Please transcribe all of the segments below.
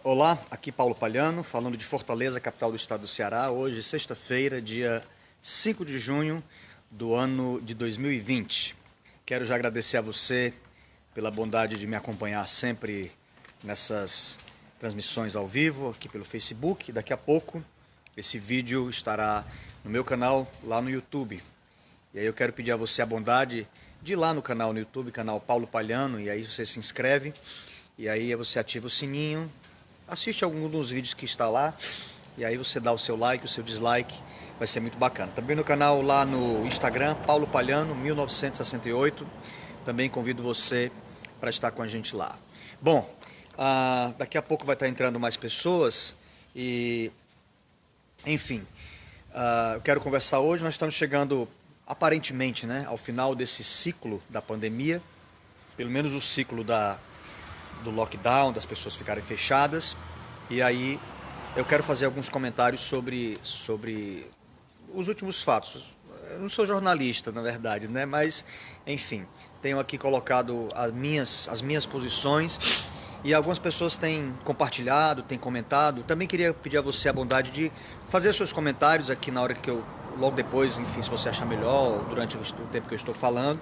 Olá, aqui Paulo Palhano, falando de Fortaleza, capital do estado do Ceará. Hoje, sexta-feira, dia 5 de junho do ano de 2020. Quero já agradecer a você pela bondade de me acompanhar sempre nessas transmissões ao vivo, aqui pelo Facebook. Daqui a pouco, esse vídeo estará no meu canal, lá no YouTube. E aí eu quero pedir a você a bondade de ir lá no canal no YouTube, canal Paulo Palhano, e aí você se inscreve, e aí você ativa o sininho, assiste algum dos vídeos que está lá, e aí você dá o seu like, o seu dislike, vai ser muito bacana. Também no canal lá no Instagram, Paulo Palhano 1968, também convido você para estar com a gente lá. Bom, daqui a pouco vai estar entrando mais pessoas, e enfim, eu quero conversar hoje. Nós estamos chegando aparentemente, né, ao final desse ciclo da pandemia, pelo menos o ciclo do lockdown, das pessoas ficarem fechadas. E aí eu quero fazer alguns comentários sobre os últimos fatos. Eu não sou jornalista, na verdade, né? Mas, enfim, tenho aqui colocado as minhas posições e algumas pessoas têm compartilhado, têm comentado. Também queria pedir a você a bondade de fazer seus comentários aqui na hora que logo depois, enfim, se você achar melhor, durante o tempo que eu estou falando.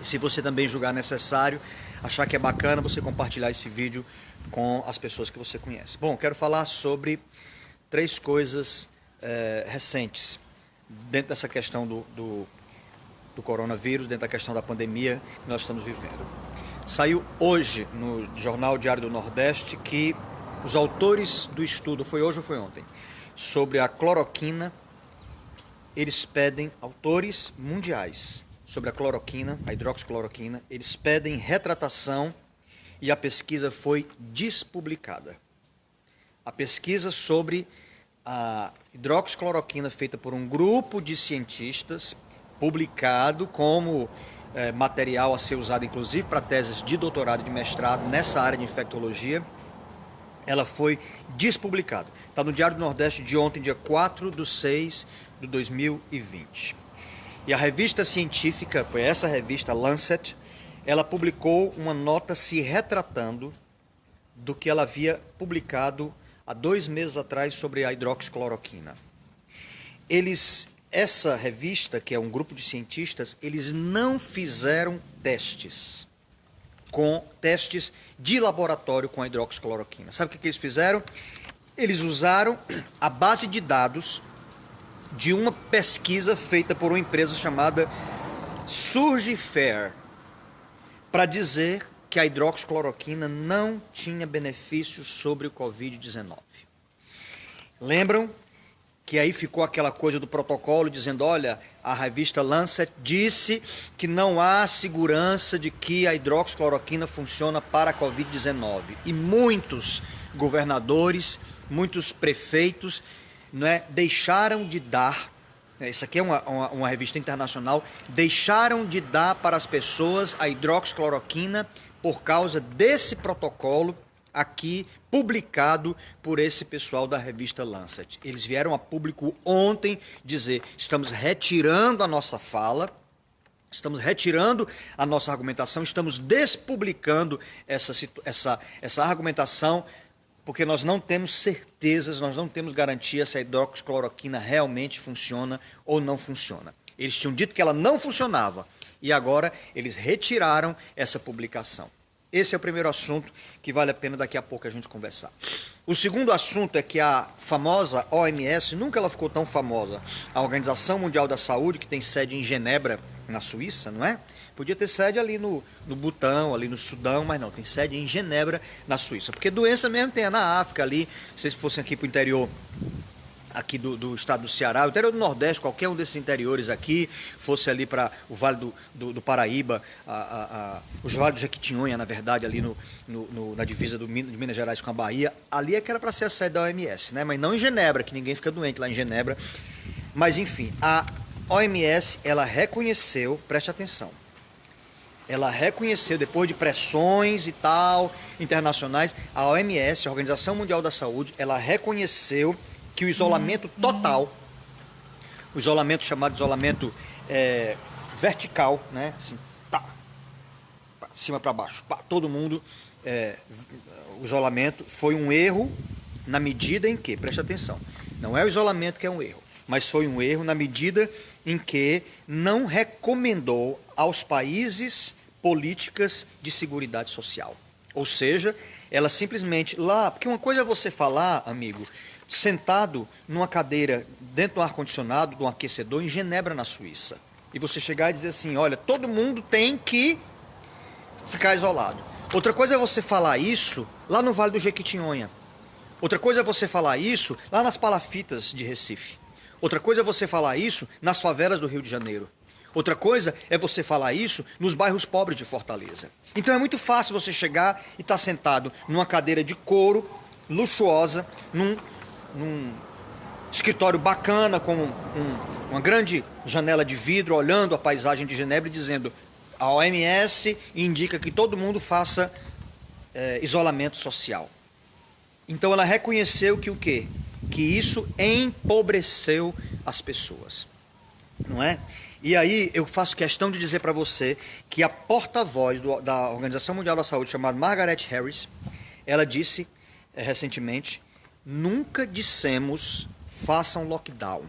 E se você também julgar necessário, achar que é bacana, você compartilhar esse vídeo com as pessoas que você conhece. Bom, quero falar sobre três coisas recentes dentro dessa questão do coronavírus, dentro da questão da pandemia que nós estamos vivendo. Saiu hoje no Jornal Diário do Nordeste que os autores do estudo, foi hoje ou foi ontem, sobre a cloroquina, eles pedem, autores mundiais, sobre a cloroquina, a hidroxicloroquina, eles pedem retratação e a pesquisa foi despublicada. A pesquisa sobre a hidroxicloroquina feita por um grupo de cientistas, publicado como material a ser usado inclusive para teses de doutorado e de mestrado nessa área de infectologia, ela foi despublicada. Está no Diário do Nordeste de ontem, dia 4/6/2020. E a revista científica, foi essa revista, Lancet, ela publicou uma nota se retratando do que ela havia publicado há 2 meses atrás sobre a hidroxicloroquina. Essa revista, que é um grupo de cientistas, eles não fizeram testes de laboratório com a hidroxicloroquina. Sabe o que eles fizeram? Eles usaram a base de dados de uma pesquisa feita por uma empresa chamada Surgifair, para dizer que a hidroxicloroquina não tinha benefícios sobre o Covid-19. Lembram que aí ficou aquela coisa do protocolo dizendo, olha, a revista Lancet disse que não há segurança de que a hidroxicloroquina funciona para a Covid-19. E muitos governadores, muitos prefeitos, deixaram de dar, isso aqui é uma revista internacional, deixaram de dar para as pessoas a hidroxicloroquina por causa desse protocolo aqui publicado por esse pessoal da revista Lancet. Eles vieram a público ontem dizer, estamos retirando a nossa fala, estamos retirando a nossa argumentação, estamos despublicando essa argumentação, porque nós não temos certezas, nós não temos garantia se a hidroxicloroquina realmente funciona ou não funciona. Eles tinham dito que ela não funcionava e agora eles retiraram essa publicação. Esse é o primeiro assunto que vale a pena daqui a pouco a gente conversar. O segundo assunto é que a famosa OMS, nunca ela ficou tão famosa, a Organização Mundial da Saúde, que tem sede em Genebra, na Suíça, não é? Podia ter sede ali no Butão, ali no Sudão, mas não, tem sede em Genebra, na Suíça. Porque doença mesmo tem na África ali, se fossem aqui para o interior aqui do estado do Ceará, o interior do Nordeste, qualquer um desses interiores aqui, fosse ali para o Vale do Paraíba, os Vale do Jequitinhonha, na verdade, ali na divisa de Minas Gerais com a Bahia, ali é que era para ser a sede da OMS, né? Mas não em Genebra, que ninguém fica doente lá em Genebra. Mas enfim, a OMS, ela reconheceu, preste atenção, ela reconheceu, depois de pressões e tal, internacionais, a OMS, a Organização Mundial da Saúde, ela reconheceu que o isolamento total, o isolamento chamado de isolamento vertical, né, assim, tá, cima para baixo, todo mundo, o isolamento foi um erro na medida em que, preste atenção, não é o isolamento que é um erro, mas foi um erro na medida em que não recomendou aos países políticas de seguridade social. Ou seja, ela simplesmente lá, porque uma coisa é você falar, amigo, sentado numa cadeira dentro de um ar-condicionado, de um aquecedor em Genebra, na Suíça, e você chegar e dizer assim, olha, todo mundo tem que ficar isolado. Outra coisa é você falar isso lá no Vale do Jequitinhonha. Outra coisa é você falar isso lá nas palafitas de Recife. Outra coisa é você falar isso nas favelas do Rio de Janeiro. Outra coisa é você falar isso nos bairros pobres de Fortaleza. Então é muito fácil você chegar e estar sentado numa cadeira de couro, luxuosa, num escritório bacana, com uma grande janela de vidro, olhando a paisagem de Genebra e dizendo: a OMS indica que todo mundo faça isolamento social. Então ela reconheceu que o quê? Que isso empobreceu as pessoas, não é? E aí eu faço questão de dizer para você que a porta-voz da Organização Mundial da Saúde, chamada Margaret Harris, ela disse recentemente: nunca dissemos façam lockdown.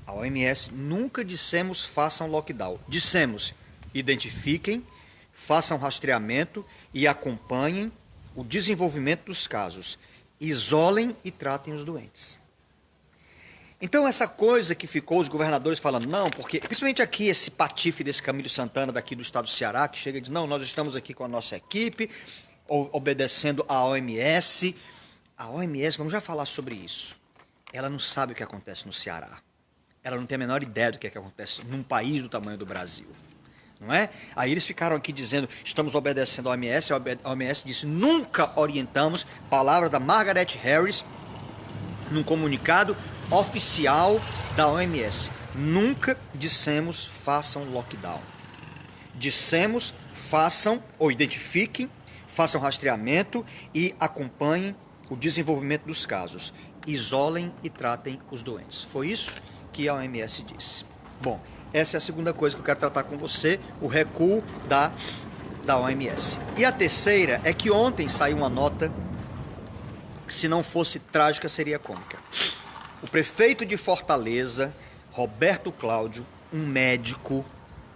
A OMS nunca dissemos façam lockdown. Dissemos identifiquem, façam rastreamento e acompanhem o desenvolvimento dos casos. Isolem e tratem os doentes. Então essa coisa que ficou os governadores falando, não, porque, principalmente aqui esse patife desse Camilo Santana daqui do estado do Ceará, que chega e diz, não, nós estamos aqui com a nossa equipe, obedecendo à OMS. A OMS, vamos já falar sobre isso, ela não sabe o que acontece no Ceará. Ela não tem a menor ideia do que acontece num país do tamanho do Brasil. Não é? Aí eles ficaram aqui dizendo, estamos obedecendo à OMS, a OMS disse, nunca orientamos, palavra da Margaret Harris, num comunicado oficial da OMS, nunca dissemos façam lockdown. Dissemos façam ou identifiquem, façam rastreamento e acompanhem o desenvolvimento dos casos. Isolem e tratem os doentes. Foi isso que a OMS disse. Bom, essa é a segunda coisa que eu quero tratar com você, o recuo da OMS. E a terceira é que ontem saiu uma nota que, se não fosse trágica, seria cômica. O prefeito de Fortaleza, Roberto Cláudio, um médico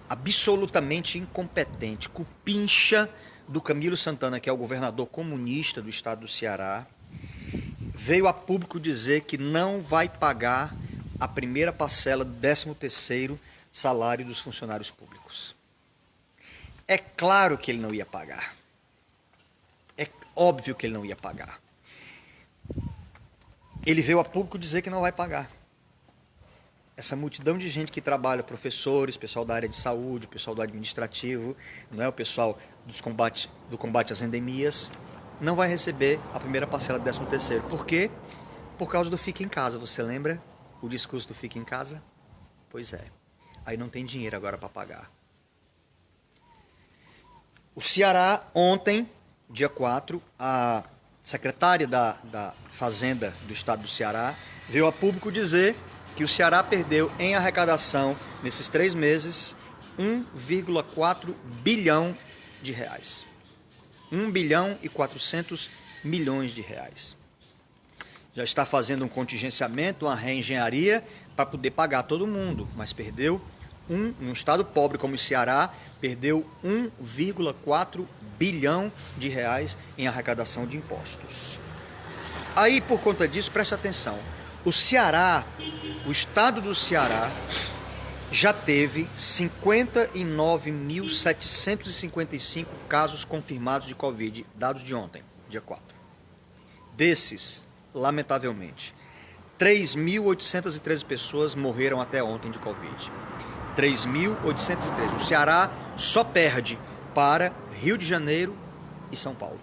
absolutamente incompetente, cupincha do Camilo Santana, que é o governador comunista do estado do Ceará, veio a público dizer que não vai pagar a primeira parcela do 13º salário dos funcionários públicos. É claro que ele não ia pagar. É óbvio que ele não ia pagar. Ele veio a público dizer que não vai pagar. Essa multidão de gente que trabalha, professores, pessoal da área de saúde, pessoal do administrativo, não é, o pessoal do combate às endemias, não vai receber a primeira parcela do 13º. Por quê? Por causa do Fica em Casa. Você lembra o discurso do Fica em Casa? Pois é. Aí não tem dinheiro agora para pagar. O Ceará, ontem, dia 4, a secretária da Fazenda do estado do Ceará veio a público dizer que o Ceará perdeu em arrecadação, nesses 3 meses, 1,4 bilhão de reais. 1 bilhão e 400 milhões de reais. Já está fazendo um contingenciamento, uma reengenharia para poder pagar todo mundo, mas perdeu, num estado pobre como o Ceará, perdeu 1,4 bilhão de reais em arrecadação de impostos. Aí, por conta disso, preste atenção, o Ceará, o estado do Ceará, já teve 59.755 casos confirmados de Covid, dados de ontem, dia 4. Desses, lamentavelmente, 3.813 pessoas morreram até ontem de Covid. 3.813. O Ceará só perde para Rio de Janeiro e São Paulo.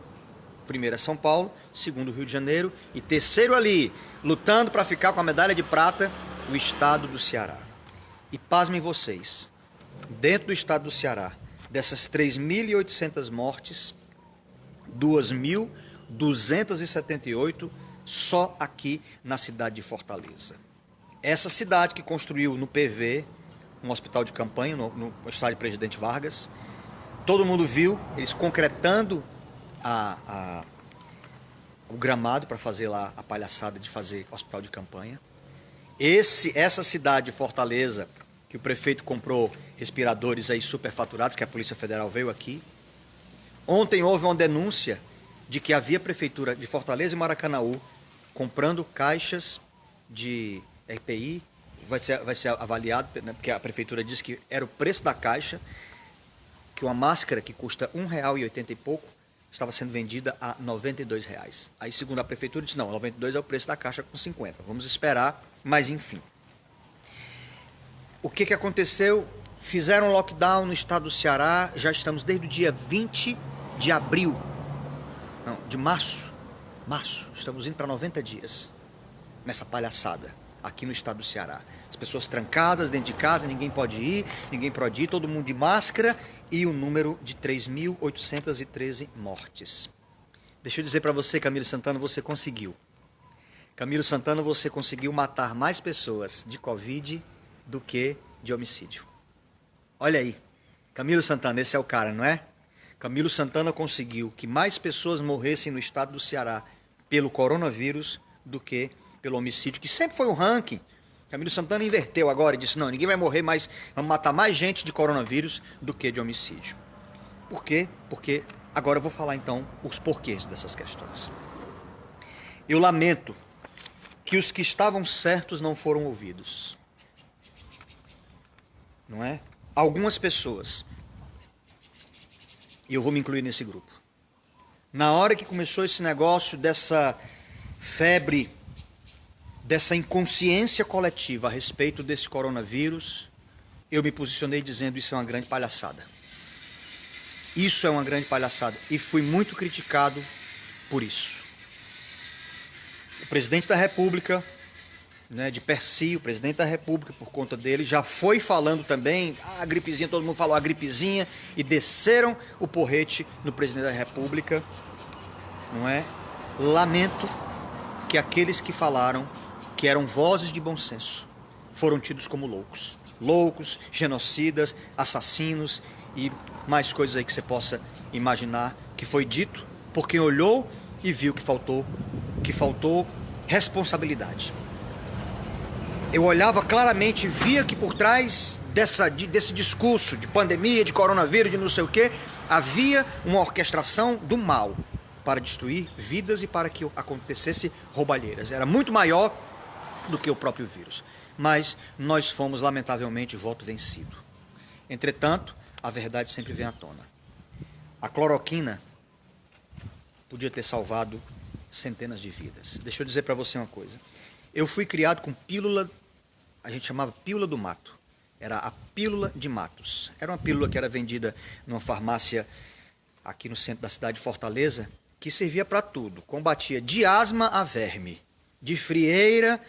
Primeiro é São Paulo, segundo Rio de Janeiro e terceiro ali, lutando para ficar com a medalha de prata, o estado do Ceará. E pasmem vocês, dentro do estado do Ceará, dessas 3.800 mortes, 2.278 só aqui na cidade de Fortaleza. Essa cidade que construiu no PV, um hospital de campanha, no estádio Presidente Vargas, Todo mundo viu eles concretando o gramado para fazer lá a palhaçada de fazer hospital de campanha. Essa cidade, Fortaleza, que o prefeito comprou respiradores aí superfaturados, que a Polícia Federal veio aqui. Ontem houve uma denúncia de que havia prefeitura de Fortaleza e Maracanaú comprando caixas de EPI, vai ser avaliado, né, porque a prefeitura disse que era o preço da caixa, que uma máscara que custa R$1,80 e pouco, estava sendo vendida a R$92. Aí, segundo a prefeitura, disse, não, 92 é o preço da caixa com 50. Vamos esperar, mas enfim. O que aconteceu? Fizeram lockdown no estado do Ceará, já estamos desde o dia 20 de abril, não, de março, estamos indo para 90 dias nessa palhaçada aqui no estado do Ceará. As pessoas trancadas dentro de casa, ninguém pode ir, todo mundo de máscara e um número de 3.813 mortes. Deixa eu dizer para você, Camilo Santana, você conseguiu. Camilo Santana, você conseguiu matar mais pessoas de Covid do que de homicídio. Olha aí, Camilo Santana, esse é o cara, não é? Camilo Santana conseguiu que mais pessoas morressem no estado do Ceará pelo coronavírus do que pelo homicídio, que sempre foi um ranking. Camilo Santana inverteu agora e disse, não, ninguém vai morrer mais, vamos matar mais gente de coronavírus do que de homicídio. Por quê? Porque agora eu vou falar então os porquês dessas questões. Eu lamento que os que estavam certos não foram ouvidos. Não é? Algumas pessoas, e eu vou me incluir nesse grupo, na hora que começou esse negócio dessa febre, dessa inconsciência coletiva a respeito desse coronavírus, eu me posicionei dizendo isso é uma grande palhaçada. Isso é uma grande palhaçada. E fui muito criticado por isso. O presidente da República, né, de per si, o presidente da República, por conta dele, já foi falando também, a gripezinha, todo mundo falou a gripezinha, e desceram o porrete no presidente da República, não é? Lamento que aqueles que falaram, que eram vozes de bom senso, foram tidos como loucos. Loucos, genocidas, assassinos e mais coisas aí que você possa imaginar que foi dito por quem olhou e viu que faltou responsabilidade. Eu olhava claramente, via que por trás desse discurso de pandemia, de coronavírus, de não sei o quê, havia uma orquestração do mal para destruir vidas e para que acontecesse roubalheiras. Era muito maior do que o próprio vírus. Mas nós fomos, lamentavelmente, voto vencido. Entretanto, a verdade sempre vem à tona. A cloroquina podia ter salvado centenas de vidas. Deixa eu dizer para você uma coisa. Eu fui criado com pílula, a gente chamava pílula do mato. Era a pílula de Matos. Era uma pílula que era vendida numa farmácia aqui no centro da cidade de Fortaleza, que servia para tudo. Combatia de asma a verme, de frieira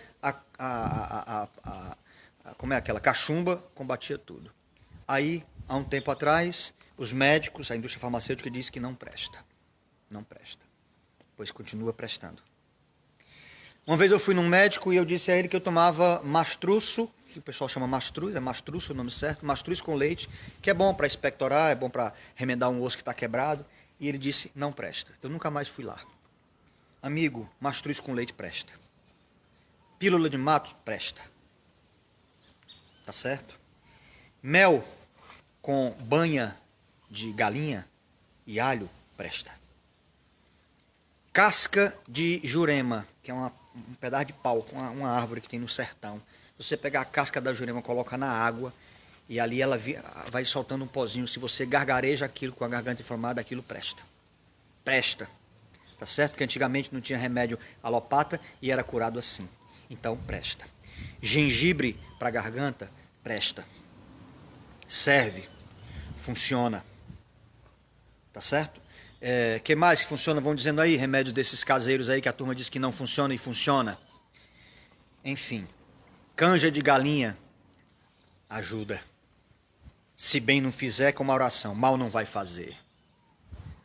como é aquela cachumba, combatia tudo. Aí, há um tempo atrás, os médicos, a indústria farmacêutica disse que não presta. Não presta. Pois continua prestando. Uma vez eu fui num médico e eu disse a ele que eu tomava mastruço, que o pessoal chama mastruz, é mastruço o nome certo, mastruz com leite, que é bom para expectorar, é bom para remendar um osso que está quebrado. E ele disse, não presta. Eu nunca mais fui lá. Amigo, mastruz com leite presta. Pílula de mato presta. Tá certo? Mel com banha de galinha e alho presta. Casca de jurema, que é um pedaço de pau, uma árvore que tem no sertão. Você pegar a casca da jurema, coloca na água e ali ela vai soltando um pozinho. Se você gargareja aquilo com a garganta inflamada, aquilo presta. Presta. Tá certo? Porque antigamente não tinha remédio alopata e era curado assim. Então presta. Gengibre para garganta, presta. Serve. Funciona. Tá certo? Que mais que funciona? Vão dizendo aí, remédios desses caseiros aí que a turma diz que não funciona e funciona. Enfim. Canja de galinha ajuda. Se bem não fizer, com uma oração, mal não vai fazer.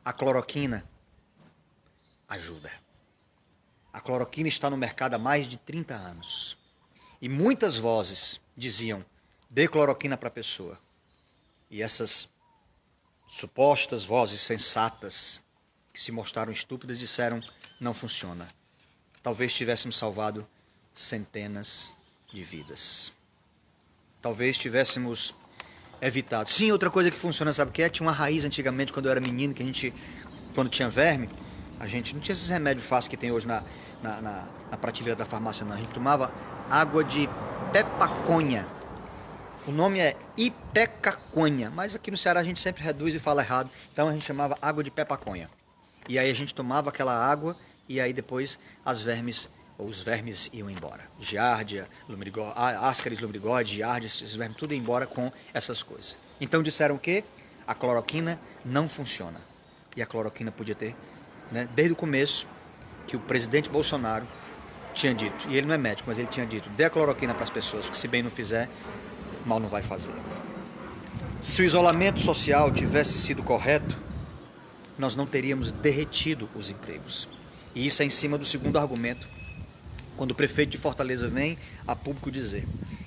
A cloroquina ajuda. A cloroquina está no mercado há mais de 30 anos. E muitas vozes diziam, dê cloroquina para a pessoa. E essas supostas vozes sensatas que se mostraram estúpidas disseram: não funciona. Talvez tivéssemos salvado centenas de vidas. Talvez tivéssemos evitado. Sim, outra coisa que funciona, sabe o que é? Tinha uma raiz antigamente, quando eu era menino, que a gente, quando tinha verme, a gente não tinha esses remédios fáceis que tem hoje na prateleira da farmácia, não. A gente tomava água de pepaconha. O nome é ipecaconha, mas aqui no Ceará a gente sempre reduz e fala errado, então a gente chamava água de pepaconha. E aí a gente tomava aquela água e aí depois os vermes iam embora. Giardia, Ascaris lumbrigode, Giardia, esses vermes tudo iam embora com essas coisas. Então disseram que a cloroquina não funciona. E a cloroquina podia ter, né, desde o começo, que o presidente Bolsonaro tinha dito, e ele não é médico, mas ele tinha dito: dê a cloroquina para as pessoas, que se bem não fizer, mal não vai fazer. Se o isolamento social tivesse sido correto, nós não teríamos derretido os empregos. E isso é em cima do segundo argumento, quando o prefeito de Fortaleza vem a público dizer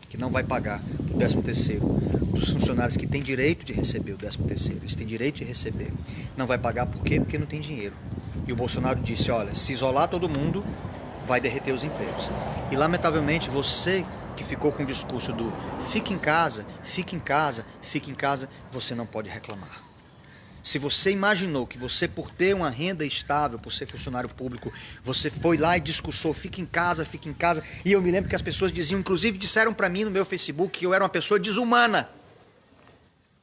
que não vai pagar o 13º dos funcionários que têm direito de receber o 13º, eles têm direito de receber. Não vai pagar por quê? Porque não tem dinheiro. E o Bolsonaro disse: olha, se isolar todo mundo, vai derreter os empregos. E lamentavelmente você que ficou com o discurso do fique em casa, fique em casa, fique em casa, você não pode reclamar. Se você imaginou que você, por ter uma renda estável, por ser funcionário público, você foi lá e discursou, fique em casa, e eu me lembro que as pessoas diziam, inclusive disseram para mim no meu Facebook que eu era uma pessoa desumana,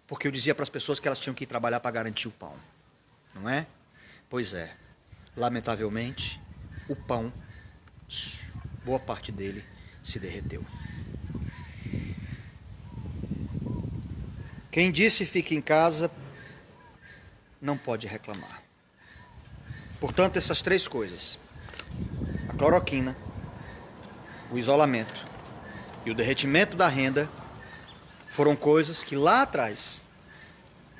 porque eu dizia para as pessoas que elas tinham que ir trabalhar para garantir o pão, não é? Pois é, lamentavelmente, o pão, boa parte dele, se derreteu. Quem disse fique em casa não pode reclamar. Portanto, essas três coisas, a cloroquina, o isolamento e o derretimento da renda, foram coisas que lá atrás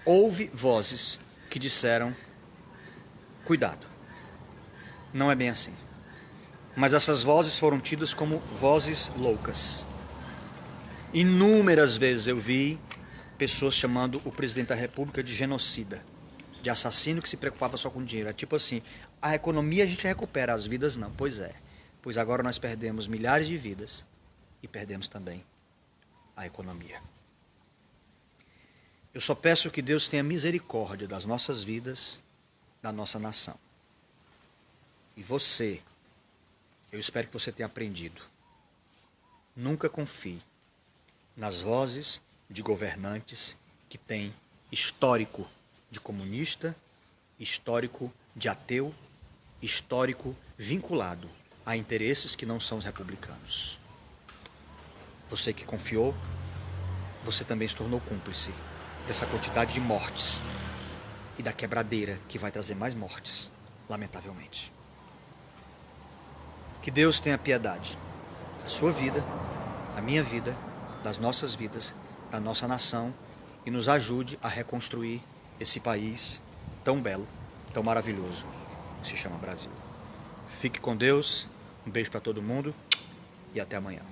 houve vozes que disseram: cuidado, não é bem assim. Mas essas vozes foram tidas como vozes loucas. Inúmeras vezes eu vi pessoas chamando o presidente da República de genocida, de assassino que se preocupava só com dinheiro. É tipo assim: a economia a gente recupera, as vidas não. Pois é, pois agora nós perdemos milhares de vidas e perdemos também a economia. Eu só peço que Deus tenha misericórdia das nossas vidas, da nossa nação. E você, eu espero que você tenha aprendido. Nunca confie nas vozes de governantes que têm histórico de comunista, histórico de ateu, histórico vinculado a interesses que não são os republicanos. Você que confiou, você também se tornou cúmplice dessa quantidade de mortes e da quebradeira que vai trazer mais mortes, lamentavelmente. Que Deus tenha piedade da sua vida, da minha vida, das nossas vidas, da nossa nação, e nos ajude a reconstruir esse país tão belo, tão maravilhoso, que se chama Brasil. Fique com Deus, um beijo para todo mundo e até amanhã.